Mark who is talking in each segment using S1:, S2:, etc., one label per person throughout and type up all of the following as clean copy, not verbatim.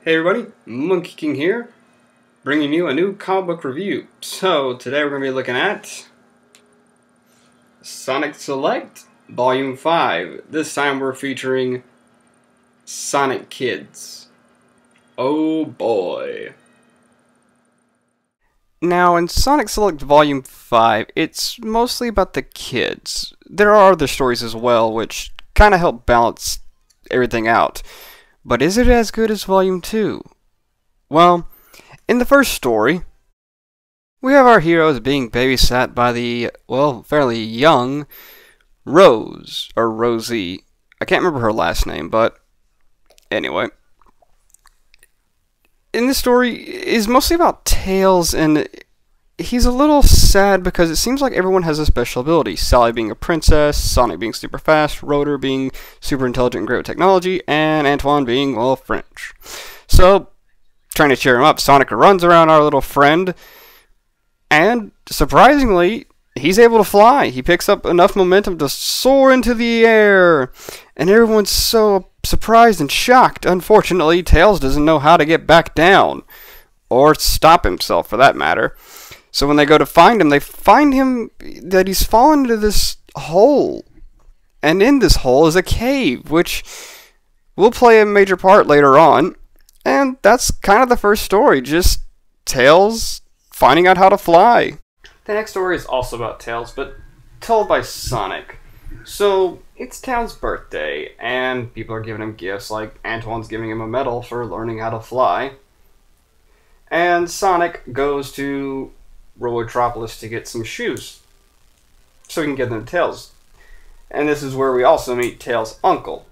S1: Hey everybody, Monkey King here, bringing you a new comic book review. So, today we're going to be looking at Sonic Select Volume 5. This time we're featuring Sonic Kids. Oh boy. Now, in Sonic Select Volume 5, it's mostly about the kids. There are other stories as well, which kind of help balance everything out. But is it as good as Volume 2? Well, in the first story, we have our heroes being babysat by the, well, fairly young Rose, or Rosie. I can't remember her last name, but anyway. In this story, is mostly about Tails, and he's a little sad because it seems like everyone has a special ability. Sally being a princess, Sonic being super fast, Rotor being super intelligent and great with technology, and Antoine being, well, French. So, trying to cheer him up, Sonic runs around our little friend, and surprisingly, he's able to fly. He picks up enough momentum to soar into the air, and everyone's so surprised and shocked. Unfortunately, Tails doesn't know how to get back down, or stop himself for that matter. So when they go to find him, they find him that he's fallen into this hole. And in this hole is a cave, which will play a major part later on. And that's kind of the first story, just Tails finding out how to fly. The next story is also about Tails, but told by Sonic. So, it's Tails' birthday, and people are giving him gifts, like Antoine's giving him a medal for learning how to fly. And Sonic goes to Robotropolis to get some shoes, so he can get them to Tails. And this is where we also meet Tails' uncle.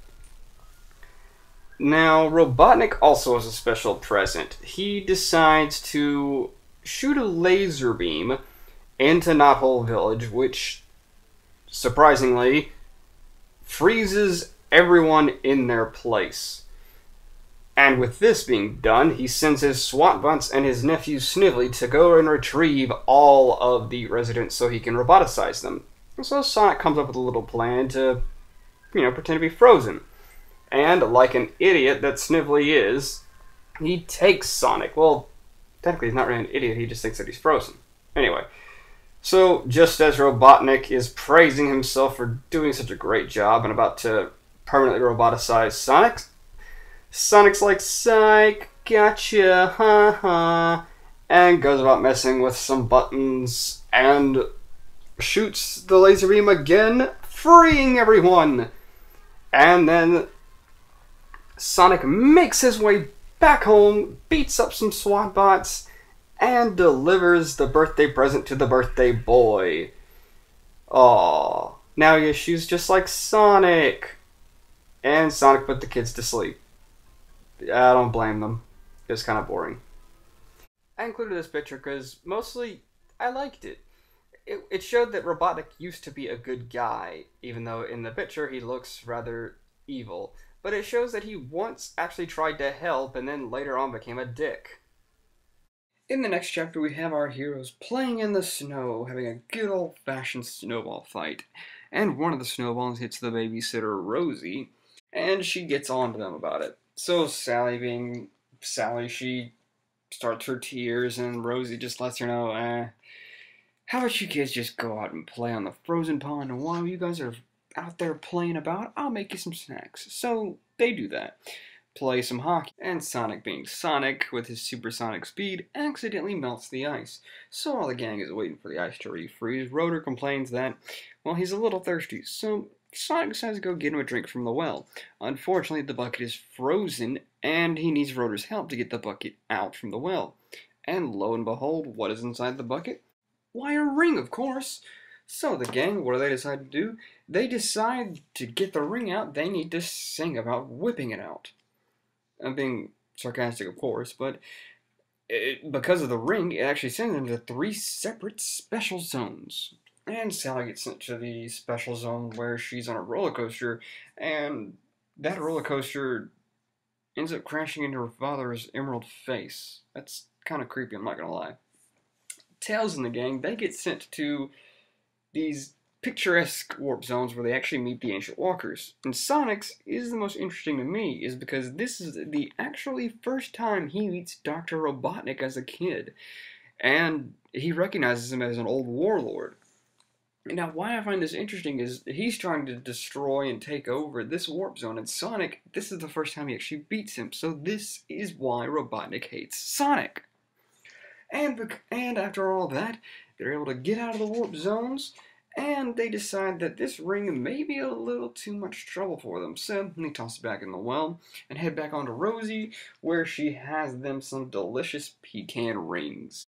S1: Now, Robotnik also has a special present. He decides to shoot a laser beam into Knothole Village, which, surprisingly, freezes everyone in their place. And with this being done, he sends his SWAT bunts and his nephew Snively to go and retrieve all of the residents so he can roboticize them. So Sonic comes up with a little plan to, pretend to be frozen. And, like an idiot that Snively is, he takes Sonic. Well, technically he's not really an idiot, he just thinks that he's frozen. Anyway, so just as Robotnik is praising himself for doing such a great job and about to permanently roboticize Sonic, Sonic's like, psych, gotcha, ha, and goes about messing with some buttons and shoots the laser beam again, freeing everyone. And then Sonic makes his way back home, beats up some SWAT bots, and delivers the birthday present to the birthday boy. Aww, now he has shoes just like Sonic. And Sonic put the kids to sleep. I don't blame them. It was kind of boring. I included this picture because mostly I liked it. It showed that Robotnik used to be a good guy, even though in the picture he looks rather evil. But it shows that he once actually tried to help and then later on became a dick. In the next chapter we have our heroes playing in the snow, having a good old-fashioned snowball fight. And one of the snowballs hits the babysitter Rosie, and she gets on to them about it. So Sally being Sally, she starts her tears, and Rosie just lets her know, how about you kids just go out and play on the frozen pond, and while you guys are out there playing about, I'll make you some snacks. So they do that. Play some hockey, and Sonic being Sonic, with his supersonic speed, accidentally melts the ice. So while the gang is waiting for the ice to refreeze, Rotor complains that, well, he's a little thirsty, so Sonic decides to go get him a drink from the well. Unfortunately, the bucket is frozen, and he needs Rotor's help to get the bucket out from the well. And lo and behold, what is inside the bucket? Why, a ring, of course! So the gang, what do they decide to do? They decide to get the ring out, they need to sing about whipping it out. I'm being sarcastic, of course, but because of the ring, it actually sends them to 3 separate special zones. And Sally gets sent to the special zone where she's on a roller coaster, and that roller coaster ends up crashing into her father's emerald face. That's kind of creepy, I'm not gonna lie. Tails and the gang, they get sent to these picturesque warp zones where they actually meet the ancient walkers. And Sonic's is the most interesting to me, is because this is the actually first time he meets Dr. Robotnik as a kid, and he recognizes him as an old warlord. Now, why I find this interesting is he's trying to destroy and take over this warp zone, and Sonic, this is the first time he actually beats him, so this is why Robotnik hates Sonic. And after all that, they're able to get out of the warp zones, and they decide that this ring may be a little too much trouble for them, so they toss it back in the well and head back on to Rosie, where she has them some delicious pecan rings.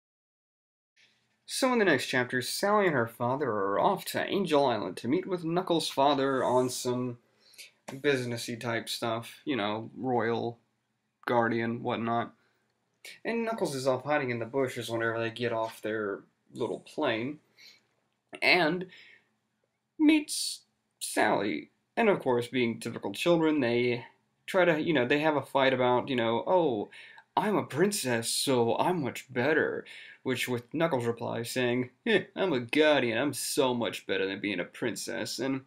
S1: So in the next chapter, Sally and her father are off to Angel Island to meet with Knuckles' father on some businessy type stuff, you know, royal guardian, whatnot. And Knuckles is off hiding in the bushes whenever they get off their little plane, and meets Sally. And of course, being typical children, they try to, they have a fight about, oh, I'm a princess, so I'm much better. Which with Knuckles replies saying, I'm a guardian, I'm so much better than being a princess. And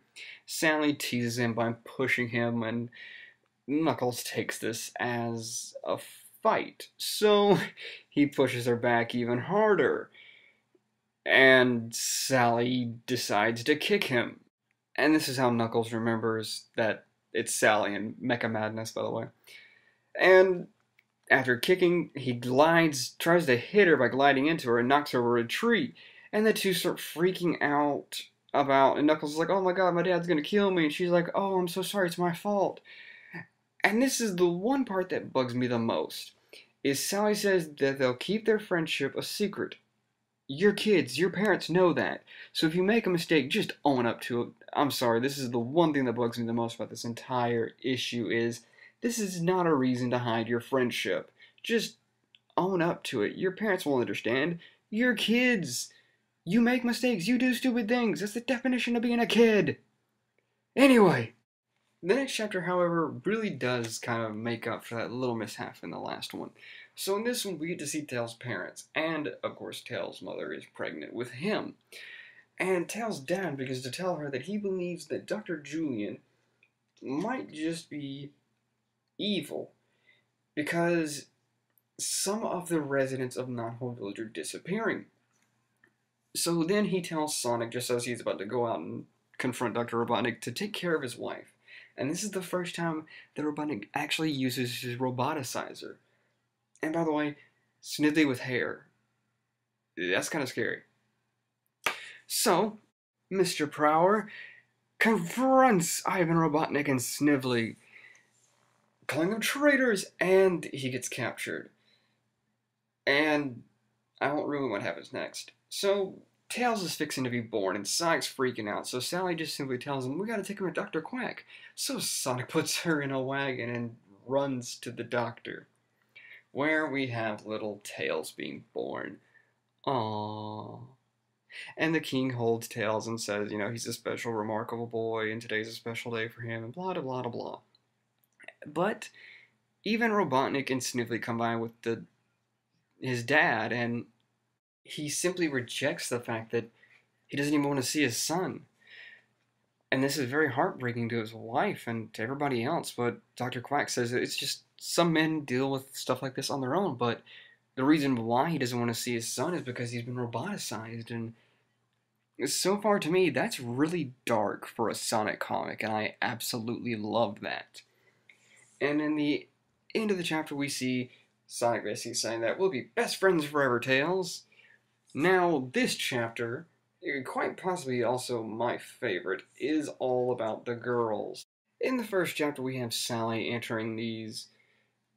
S1: Sally teases him by pushing him, and Knuckles takes this as a fight. So he pushes her back even harder. And Sally decides to kick him. And this is how Knuckles remembers that it's Sally in Mecha Madness, by the way. And after kicking, he tries to hit her by gliding into her and knocks her over a tree. And the two start freaking out and Knuckles is like, oh my god, my dad's gonna kill me. And she's like, oh, I'm so sorry, it's my fault. And this is the one part that bugs me the most, is Sally says that they'll keep their friendship a secret. Your kids, your parents know that. So if you make a mistake, just own up to it. I'm sorry, this is the one thing that bugs me the most about this entire issue is this is not a reason to hide your friendship. Just own up to it. Your parents will understand. You're kids. You make mistakes. You do stupid things. That's the definition of being a kid. Anyway, the next chapter, however, really does kind of make up for that little mishap in the last one. So in this one, we get to see Tails' parents, and of course, Tails' mother is pregnant with him. And Tails' dad begins to tell her that he believes that Dr. Julian might just be evil, because some of the residents of Knothole Village are disappearing. So then he tells Sonic, just as he's about to go out and confront Dr. Robotnik, to take care of his wife. And this is the first time that Robotnik actually uses his roboticizer. And by the way, Snively with hair. That's kind of scary. So, Mr. Prower confronts Ivan Robotnik and Snively, calling them traitors, and he gets captured. And I won't ruin what happens next. So, Tails is fixing to be born, and Sonic's freaking out, so Sally just simply tells him, we gotta take him to Dr. Quack. So Sonic puts her in a wagon and runs to the doctor, where we have little Tails being born. Aww. And the king holds Tails and says, he's a special, remarkable boy, and today's a special day for him, and blah, blah, blah, blah. But even Robotnik and Snively come by with his dad, and he simply rejects the fact that he doesn't even want to see his son. And this is very heartbreaking to his wife and to everybody else, but Dr. Quack says that it's just some men deal with stuff like this on their own, but the reason why he doesn't want to see his son is because he's been roboticized, and so far to me, that's really dark for a Sonic comic, and I absolutely love that. And in the end of the chapter, we see Sonic basically saying that we'll be best friends forever, Tails. Now, this chapter, quite possibly also my favorite, is all about the girls. In the first chapter, we have Sally entering these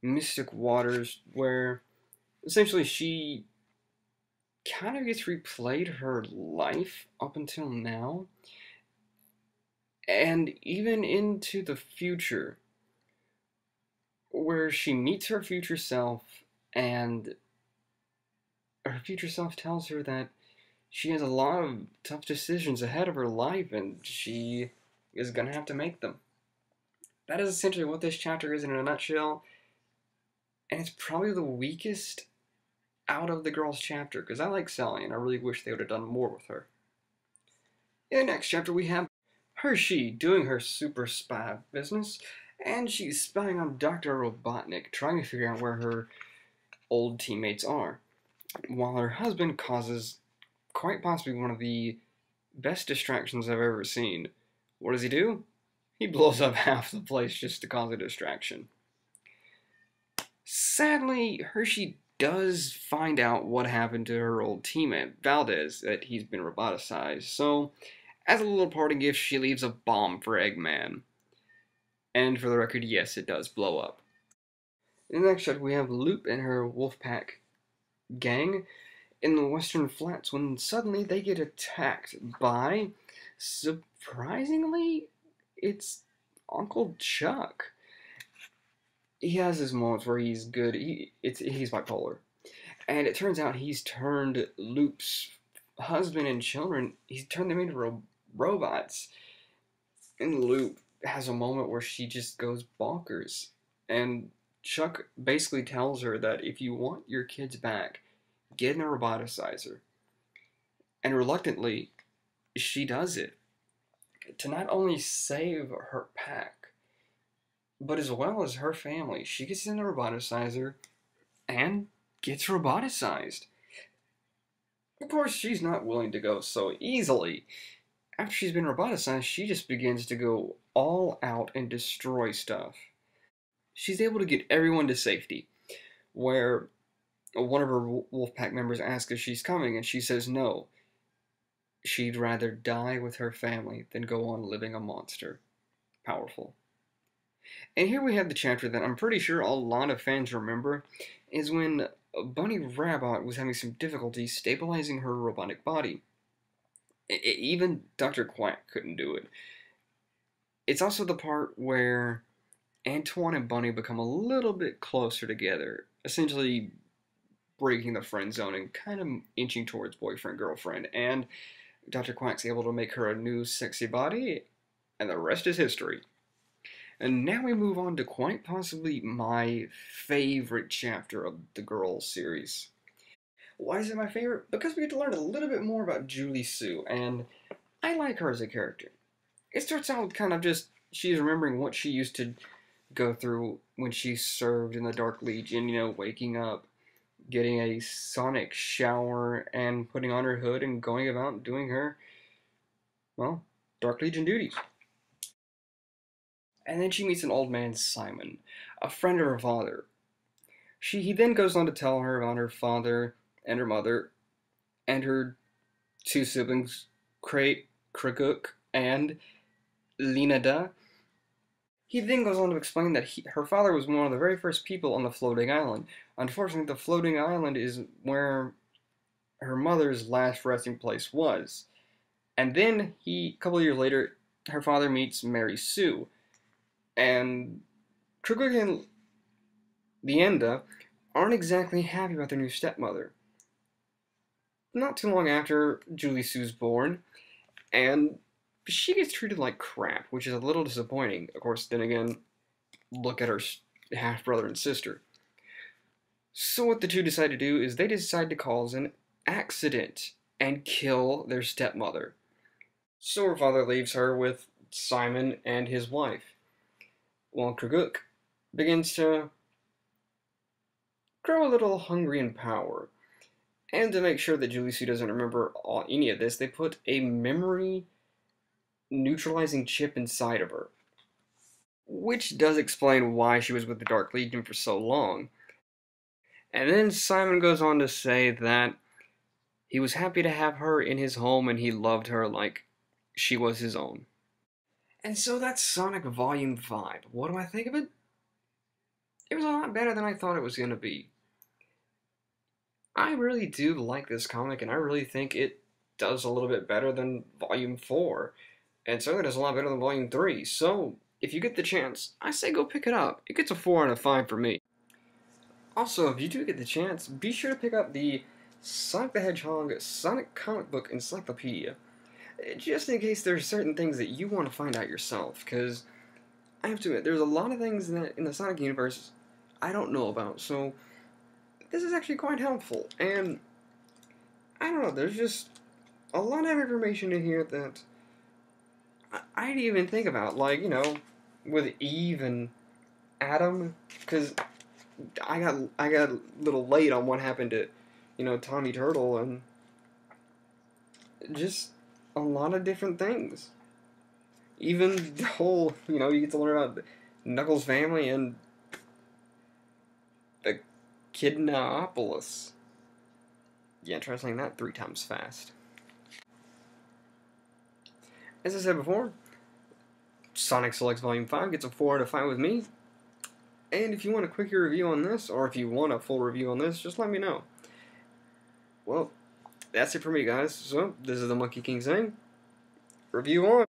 S1: mystic waters where essentially she kind of gets replayed her life up until now, and even into the future, where she meets her future self, and her future self tells her that she has a lot of tough decisions ahead of her life, and she is going to have to make them. That is essentially what this chapter is in a nutshell, and it's probably the weakest out of the girls' chapter, because I like Sally, and I really wish they would have done more with her. In the next chapter, we have Hershey doing her super spy business, and she's spying on Dr. Robotnik, trying to figure out where her old teammates are, while her husband causes quite possibly one of the best distractions I've ever seen. What does he do? He blows up half the place just to cause a distraction. Sadly, Hershey does find out what happened to her old teammate, Valdez, that he's been roboticized, so as a little parting gift, she leaves a bomb for Eggman. And for the record, yes, it does blow up. In the next shot, we have Loop and her Wolfpack gang in the Western Flats when suddenly they get attacked by, surprisingly, it's Uncle Chuck. He has his moments where he's good. He's bipolar. And it turns out he's turned Loop's husband and children, he's turned them into robots. And Loop has a moment where she just goes bonkers. And Chuck basically tells her that if you want your kids back, get in a roboticizer. And reluctantly, she does it. To not only save her pack, but as well as her family. She gets in a roboticizer and gets roboticized. Of course, she's not willing to go so easily. After she's been roboticized, she just begins to go all out and destroy stuff. She's able to get everyone to safety, where one of her Wolfpack members asks if she's coming, and she says no. She'd rather die with her family than go on living a monster. Powerful. And here we have the chapter that I'm pretty sure a lot of fans remember, is when Bunny Rabbit was having some difficulty stabilizing her robotic body. Even Dr. Quack couldn't do it. It's also the part where Antoine and Bunny become a little bit closer together, essentially breaking the friend zone and kind of inching towards boyfriend-girlfriend, and Dr. Quack's able to make her a new sexy body, and the rest is history. And now we move on to quite possibly my favorite chapter of the Girls series. Why is it my favorite? Because we get to learn a little bit more about Julie Sue, and I like her as a character. It starts out with kind of just, she's remembering what she used to go through when she served in the Dark Legion, you know, waking up, getting a sonic shower, and putting on her hood and going about doing her, well, Dark Legion duties. And then she meets an old man, Simon, a friend of her father. He then goes on to tell her about her father and her mother and her two siblings, Kraguk and Linada. He then goes on to explain that her father was one of the very first people on the floating island. Unfortunately, the floating island is where her mother's last resting place was. And then a couple of years later, her father meets Mary Sue. And Kruguk and Leenda aren't exactly happy about their new stepmother. Not too long after Julie Sue's born, and she gets treated like crap, which is a little disappointing. Of course, then again, look at her half-brother and sister. So what the two decide to do is they decide to cause an accident and kill their stepmother. So her father leaves her with Simon and his wife, while Kraguk begins to grow a little hungry in power. And to make sure that Julie Sue doesn't remember any of this, they put a memory neutralizing chip inside of her. Which does explain why she was with the Dark Legion for so long. And then Simon goes on to say that he was happy to have her in his home and he loved her like she was his own. And so that's Sonic Volume 5. What do I think of it? It was a lot better than I thought it was going to be. I really do like this comic, and I really think it does a little bit better than Volume 4. And certainly does a lot better than Volume 3. So, if you get the chance, I say go pick it up. It gets a 4 out of 5 for me. Also, if you do get the chance, be sure to pick up the Sonic the Hedgehog Sonic Comic Book Encyclopedia. Just in case there's certain things that you want to find out yourself, because I have to admit, there's a lot of things that in the Sonic universe I don't know about, so this is actually quite helpful, and I don't know, there's just a lot of information in here that I didn't even think about, like, you know, with Eve and Adam, because I got a little late on what happened to, you know, Tommy Turtle, and just a lot of different things. Even the whole, you know, you get to learn about Knuckles' family and the Kidnapolis. Yeah, try saying that 3 times fast. As I said before, Sonic Selects Volume 5 gets a 4 out of 5 with me. And if you want a quicker review on this, or if you want a full review on this, just let me know. Well, that's it for me, guys. So, this is the Monkey King saying, review on.